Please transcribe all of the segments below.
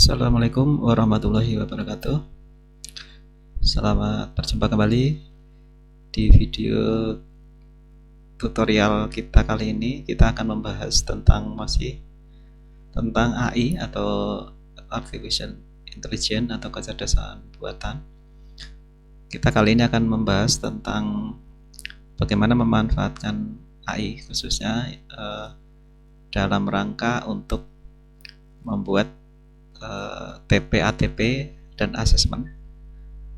Assalamualaikum warahmatullahi wabarakatuh. Selamat berjumpa kembali di video tutorial kita kali ini. Kita akan membahas tentang AI atau Artificial Intelligence atau kecerdasan buatan. Kita kali ini akan membahas tentang bagaimana memanfaatkan AI khususnya dalam rangka untuk membuat TP, ATP, dan asesmen.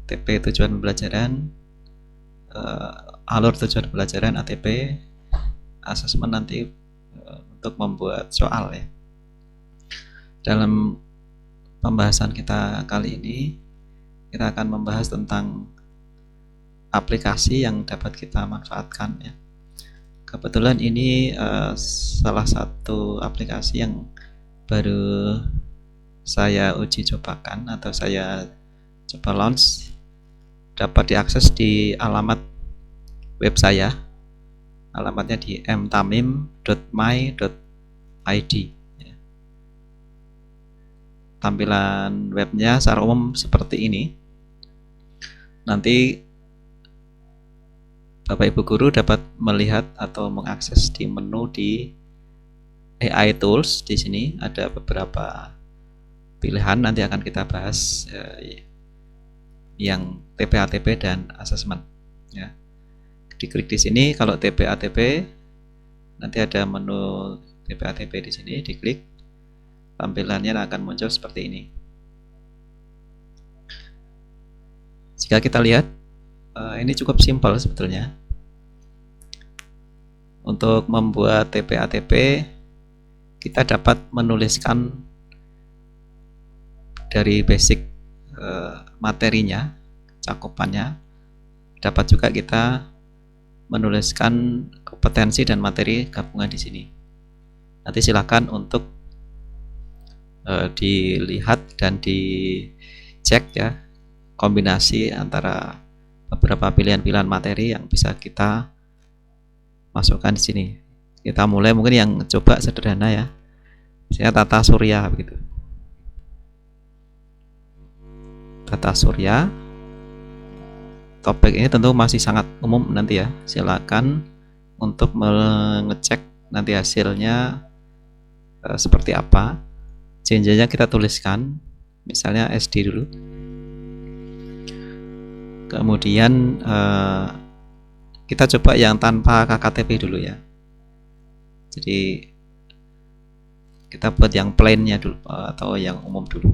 TP tujuan pembelajaran, alur tujuan pembelajaran, ATP, asesmen nanti untuk membuat soal ya. Dalam pembahasan kita kali ini, kita akan membahas tentang aplikasi yang dapat kita manfaatkan ya. Kebetulan ini salah satu aplikasi yang baru saya uji cobakan atau saya coba launch, dapat diakses di alamat web saya. Alamatnya di mtamim.my.id. Tampilan webnya secara umum seperti ini. Nanti Bapak Ibu Guru dapat melihat atau mengakses di menu di AI Tools. Di sini ada beberapa pilihan, nanti akan kita bahas yang TP, ATP, dan asesmen ya. Diklik di sini kalau TP, ATP, nanti ada menu TP, ATP di sini, diklik, tampilannya akan muncul seperti ini. Jika kita lihat, ini cukup simpel sebetulnya. Untuk membuat TP, ATP, kita dapat menuliskan dari basic materinya, cakupannya. Dapat juga kita menuliskan kompetensi dan materi gabungan di sini. Nanti silakan untuk dilihat dan dicek ya, kombinasi antara beberapa pilihan-pilihan materi yang bisa kita masukkan di sini. Kita mulai mungkin yang coba sederhana ya. Saya tata surya begitu. Tata surya. Topik ini tentu masih sangat umum nanti ya. Silakan untuk mengecek nanti hasilnya seperti apa. Jenjangnya kita tuliskan, misalnya SD dulu. Kemudian kita coba yang tanpa KKTP dulu ya. Jadi kita buat yang plain-nya dulu atau yang umum dulu.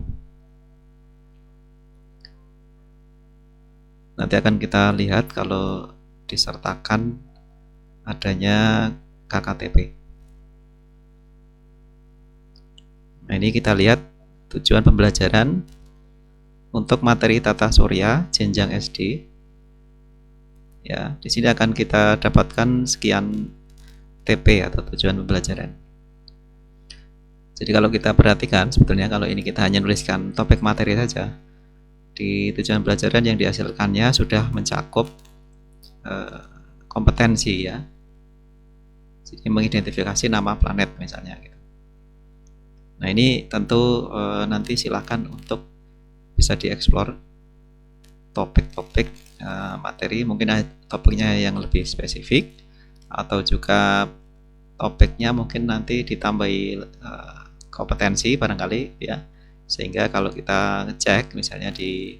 Nanti akan kita lihat kalau disertakan adanya KKTP. Nah, ini kita lihat tujuan pembelajaran untuk materi tata surya jenjang SD. Ya, di sini akan kita dapatkan sekian TP atau tujuan pembelajaran. Jadi kalau kita perhatikan sebetulnya kalau ini kita hanya nuliskan topik materi saja, di tujuan pembelajaran yang dihasilkannya sudah mencakup kompetensi ya. Jadi mengidentifikasi nama planet misalnya gitu. Nah, ini tentu nanti silakan untuk bisa dieksplor topik-topik materi, mungkin topiknya yang lebih spesifik atau juga topiknya mungkin nanti ditambahi kompetensi barangkali ya. Sehingga kalau kita ngecek misalnya di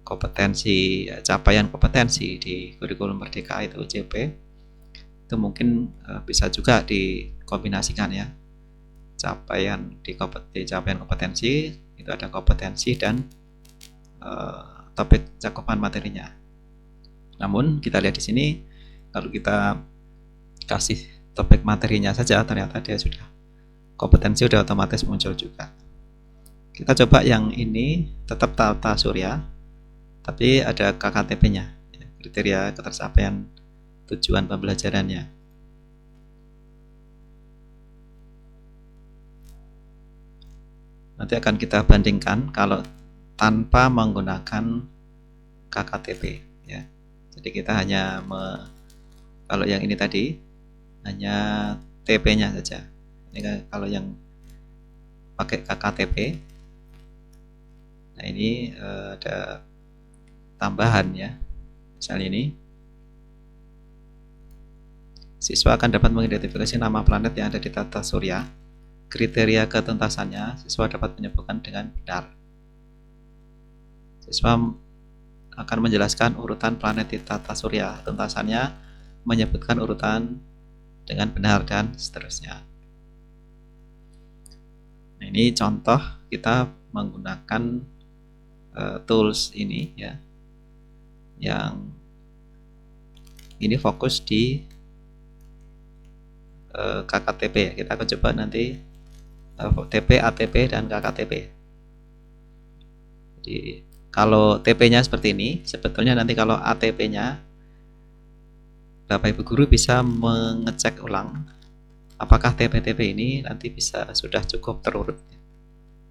kompetensi, capaian kompetensi di kurikulum Merdeka itu CP, itu mungkin bisa juga dikombinasikan ya. Capaian di capaian kompetensi itu ada kompetensi dan topik cakupan materinya. Namun kita lihat di sini kalau kita kasih topik materinya saja, ternyata dia sudah kompetensi sudah otomatis muncul juga. Kita coba yang ini tetap tata surya, tapi ada KKTP-nya, kriteria ketercapaian tujuan pembelajarannya. Nanti akan kita bandingkan kalau tanpa menggunakan KKTP ya. Jadi kita hanya kalau yang ini tadi hanya TP-nya saja. Ini kalau yang pakai KKTP Nah ini ada tambahan ya. Misalnya ini, siswa akan dapat mengidentifikasi nama planet yang ada di tata surya. Kriteria ketuntasannya, siswa dapat menyebutkan dengan benar. Siswa akan menjelaskan urutan planet di tata surya. Tuntasannya menyebutkan urutan dengan benar dan seterusnya. Nah, ini contoh kita menggunakan tools ini ya, yang ini fokus di KKTP ya. Kita akan coba nanti TP, ATP dan KKTP. Jadi kalau TP-nya seperti ini, sebetulnya nanti kalau ATP-nya Bapak Ibu Guru bisa mengecek ulang apakah TP-TP ini nanti bisa sudah cukup terurut.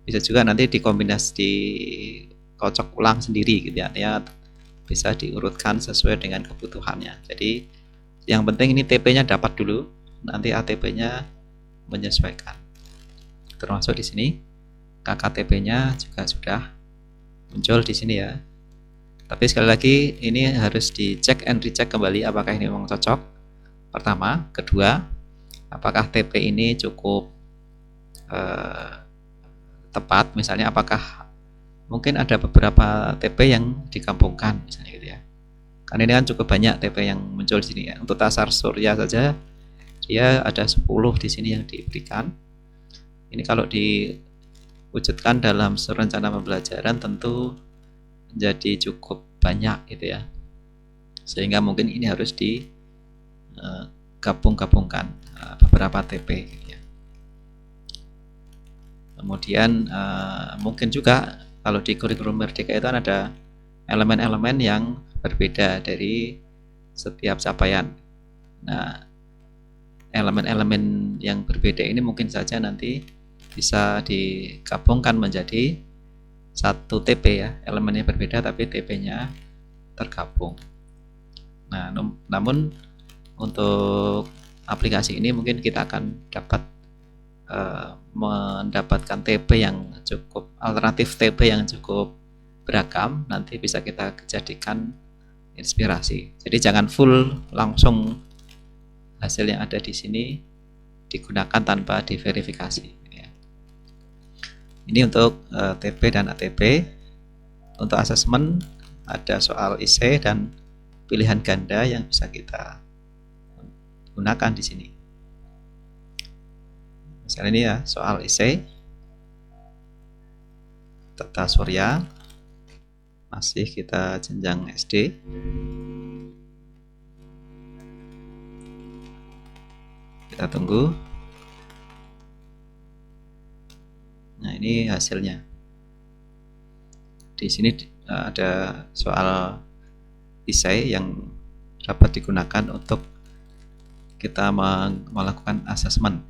Bisa juga nanti dikombinasi, dikocok ulang sendiri gitu ya, artinya bisa diurutkan sesuai dengan kebutuhannya. Jadi yang penting ini TP-nya dapat dulu, nanti ATP-nya menyesuaikan. Termasuk di sini KKTP-nya juga sudah muncul di sini ya. Tapi sekali lagi ini harus dicek and recheck kembali apakah ini memang cocok. Pertama, kedua, apakah TP ini cukup tepat, misalnya apakah mungkin ada beberapa TP yang dikampungkan misalnya gitu ya. Karena ini kan cukup banyak TP yang muncul di sini ya. Untuk tasar surya saja dia ada 10 di sini yang diberikan. Ini kalau diwujudkan dalam rencana pembelajaran tentu menjadi cukup banyak gitu ya. Sehingga mungkin ini harus digabung-gabungkan beberapa TP gitu ya. Kemudian mungkin juga kalau di kurikulum Merdeka itu kan ada elemen-elemen yang berbeda dari setiap capaian. Nah, elemen-elemen yang berbeda ini mungkin saja nanti bisa digabungkan menjadi satu TP ya, elemennya berbeda tapi TP-nya tergabung. Nah, namun untuk aplikasi ini mungkin kita akan dapat mendapatkan TP yang cukup, alternatif TP yang cukup beragam, nanti bisa kita jadikan inspirasi. Jadi jangan full langsung hasil yang ada di sini digunakan tanpa diverifikasi. Ini untuk TP dan ATP. Untuk asesmen ada soal essay dan pilihan ganda yang bisa kita gunakan di sini. Misalnya ini ya soal essay tata surya, masih kita jenjang SD. Kita tunggu. Nah, ini hasilnya. Di sini ada soal essay yang dapat digunakan untuk kita melakukan asesmen.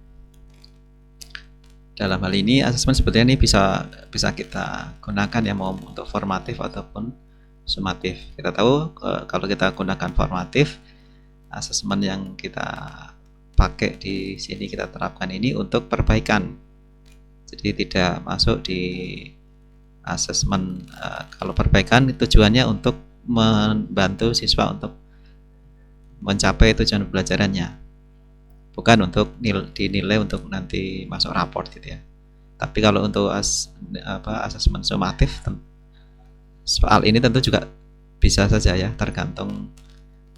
Dalam hal ini asesmen sebetulnya ini bisa kita gunakan ya, mau untuk formatif ataupun sumatif. Kita tahu kalau kita gunakan formatif, asesmen yang kita pakai di sini kita terapkan ini untuk perbaikan. Jadi tidak masuk di asesmen. Kalau perbaikan tujuannya untuk membantu siswa untuk mencapai tujuan pembelajarannya, bukan untuk dinilai untuk nanti masuk raport gitu ya. Tapi kalau untuk asesmen sumatif, soal ini tentu juga bisa saja ya, tergantung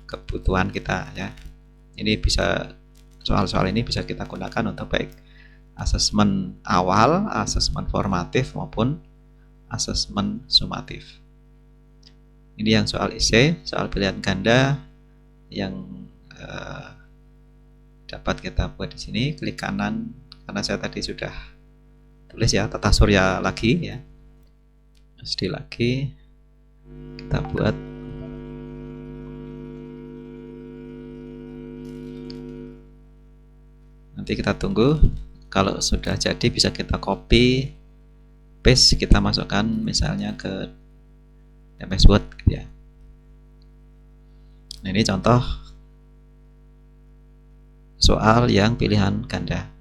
kebutuhan kita ya. Ini bisa, soal-soal ini bisa kita gunakan untuk baik asesmen awal, asesmen formatif maupun asesmen sumatif. Ini yang soal essay, soal pilihan ganda yang dapat kita buat di sini. Klik kanan karena saya tadi sudah tulis ya, tata surya lagi ya, SD lagi kita buat. Nanti kita tunggu, kalau sudah jadi bisa kita copy paste, kita masukkan misalnya ke MS Word gitu ya. Nah, ini contoh soal yang pilihan ganda.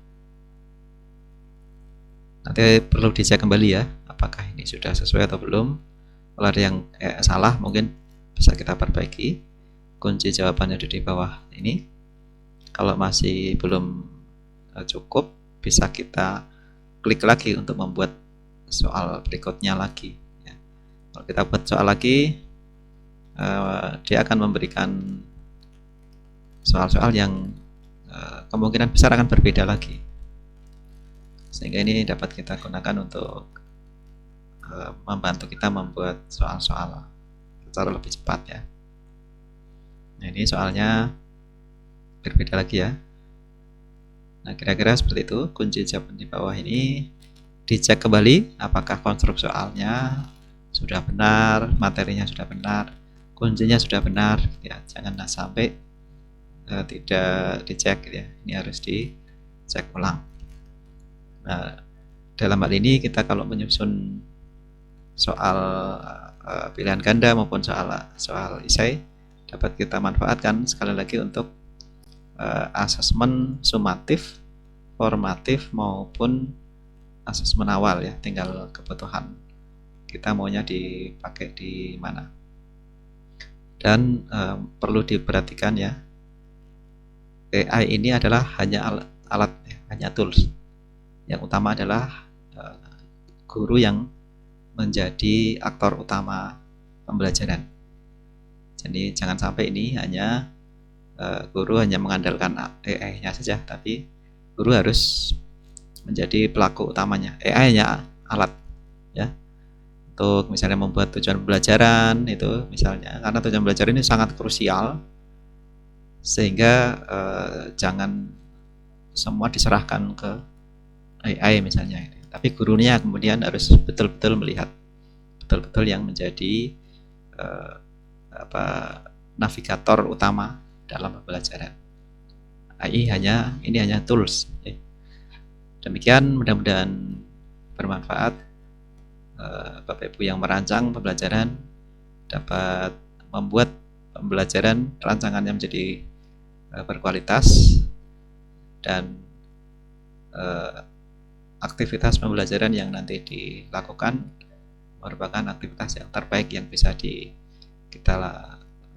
Nanti perlu dicek kembali ya, apakah ini sudah sesuai atau belum. Kalau ada yang salah mungkin bisa kita perbaiki. Kunci jawabannya ada di bawah ini. Kalau masih belum cukup, bisa kita klik lagi untuk membuat soal berikutnya lagi ya. Kalau kita buat soal lagi, dia akan memberikan soal-soal yang kemungkinan besar akan berbeda lagi, sehingga ini dapat kita gunakan untuk membantu kita membuat soal-soal secara lebih cepat ya. Nah, ini soalnya berbeda lagi ya. Nah, kira-kira seperti itu. Kunci jawaban di bawah ini dicek kembali apakah konstruk soalnya sudah benar, materinya sudah benar, kuncinya sudah benar ya. Jangan sampai tidak dicek ya. Ini harus dicek ulang. Nah, dalam hal ini kita kalau menyusun soal pilihan ganda maupun soal esai dapat kita manfaatkan sekali lagi untuk asesmen sumatif, formatif maupun asesmen awal ya. Tinggal kebutuhan kita maunya dipakai di mana. Dan perlu diperhatikan ya, AI ini adalah hanya alat ya, hanya tools. Yang utama adalah guru yang menjadi aktor utama pembelajaran. Jadi jangan sampai ini hanya guru hanya mengandalkan AI-nya saja, tapi guru harus menjadi pelaku utamanya. AI hanya alat ya, untuk misalnya membuat tujuan pembelajaran itu misalnya, karena tujuan pembelajaran ini sangat krusial, sehingga jangan semua diserahkan ke AI misalnya. Tapi gurunya kemudian harus betul-betul melihat, betul-betul yang menjadi navigator utama dalam pembelajaran. AI ini hanya tools. Demikian, mudah-mudahan bermanfaat. Bapak Ibu yang merancang pembelajaran dapat membuat pembelajaran rancangannya menjadi berkualitas, dan aktivitas pembelajaran yang nanti dilakukan merupakan aktivitas yang terbaik yang bisa kita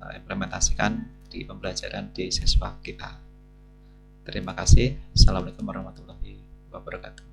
implementasikan di pembelajaran di siswa kita. Terima kasih. Assalamualaikum warahmatullahi wabarakatuh.